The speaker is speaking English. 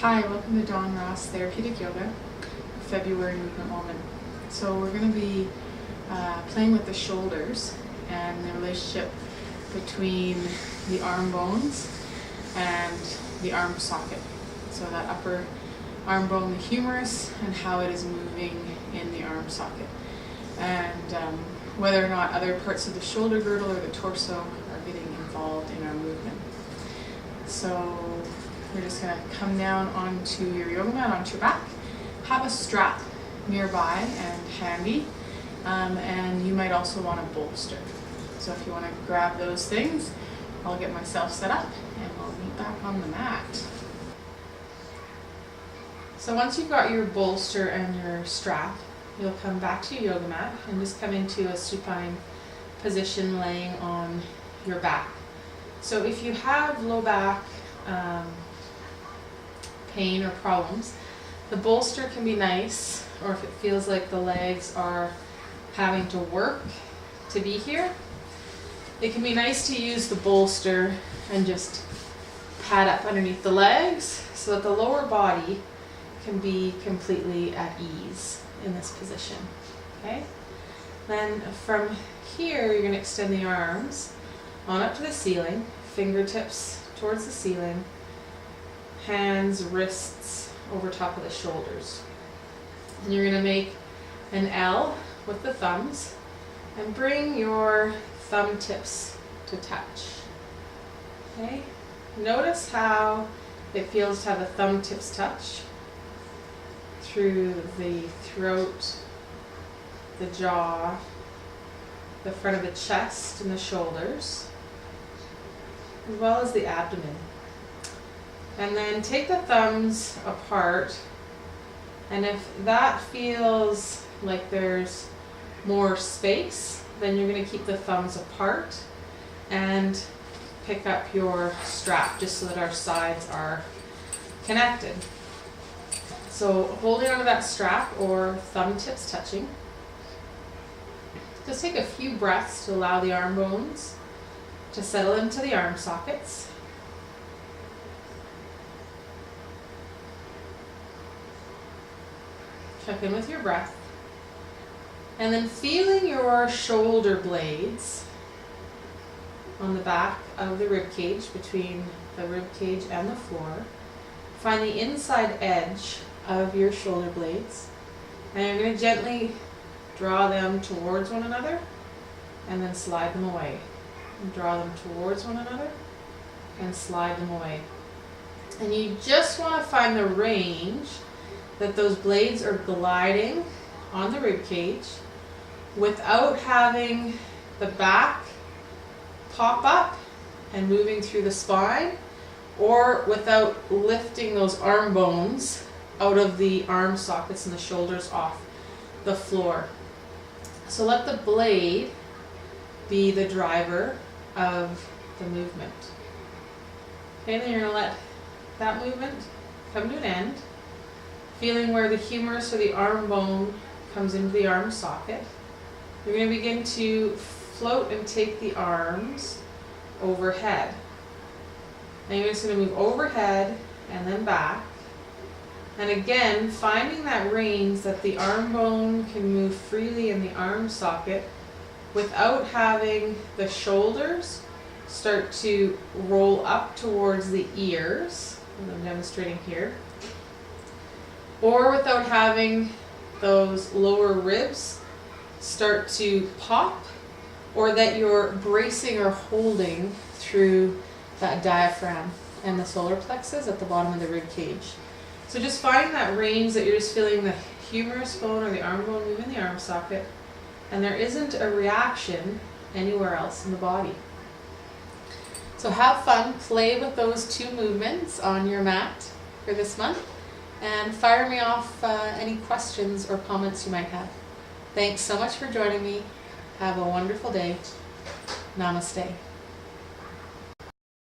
Hi, welcome to Dawn Ross Therapeutic Yoga, February movement moment. So we're going to be playing with the shoulders and the relationship between the arm bones and the arm socket. So that upper arm bone, the humerus, and how it is moving in the arm socket. And whether or not other parts of the shoulder girdle or the torso are getting involved in our movement. So we're just going to come down onto your yoga mat, onto your back. Have a strap nearby and handy, and you might also want a bolster. So if you want to grab those things, I'll get myself set up and we'll meet back on the mat. So once you've got your bolster and your strap, you'll come back to your yoga mat and just come into a supine position laying on your back. So if you have low back pain or problems, the bolster can be nice, or if it feels like the legs are having to work to be here, it can be nice to use the bolster and just pad up underneath the legs so that the lower body can be completely at ease in this position. Okay? Then from here, you're going to extend the arms on up to the ceiling, fingertips towards the ceiling, hands, wrists over top of the shoulders. And you're going to make an L with the thumbs and bring your thumb tips to touch. Okay? Notice how it feels to have the thumb tips touch through the throat, the jaw, the front of the chest and the shoulders, as well as the abdomen. And then take the thumbs apart, and if that feels like there's more space, then you're going to keep the thumbs apart and pick up your strap just so that our sides are connected. So holding onto that strap or thumb tips touching, just take a few breaths to allow the arm bones to settle into the arm sockets. Check in with your breath. And then feeling your shoulder blades on the back of the rib cage, between the rib cage and the floor. Find the inside edge of your shoulder blades. And you're going to gently draw them towards one another and then slide them away. And draw them towards one another and slide them away. And you just want to find the range that those blades are gliding on the rib cage without having the back pop up and moving through the spine, or without lifting those arm bones out of the arm sockets and the shoulders off the floor. So let the blade be the driver of the movement. Okay, then you're going to let that movement come to an end. Feeling where the humerus or the arm bone comes into the arm socket. You're going to begin to float and take the arms overhead. And you're just going to move overhead and then back. And again, finding that range that the arm bone can move freely in the arm socket without having the shoulders start to roll up towards the ears, as I'm demonstrating here, or without having those lower ribs start to pop, or that you're bracing or holding through that diaphragm and the solar plexus at the bottom of the rib cage. So just finding that range that you're just feeling the humerus bone or the arm bone move in the arm socket, and there isn't a reaction anywhere else in the body. So have fun, play with those two movements on your mat for this month, and fire me off any questions or comments you might have. Thanks so much for joining me. Have a wonderful day. Namaste.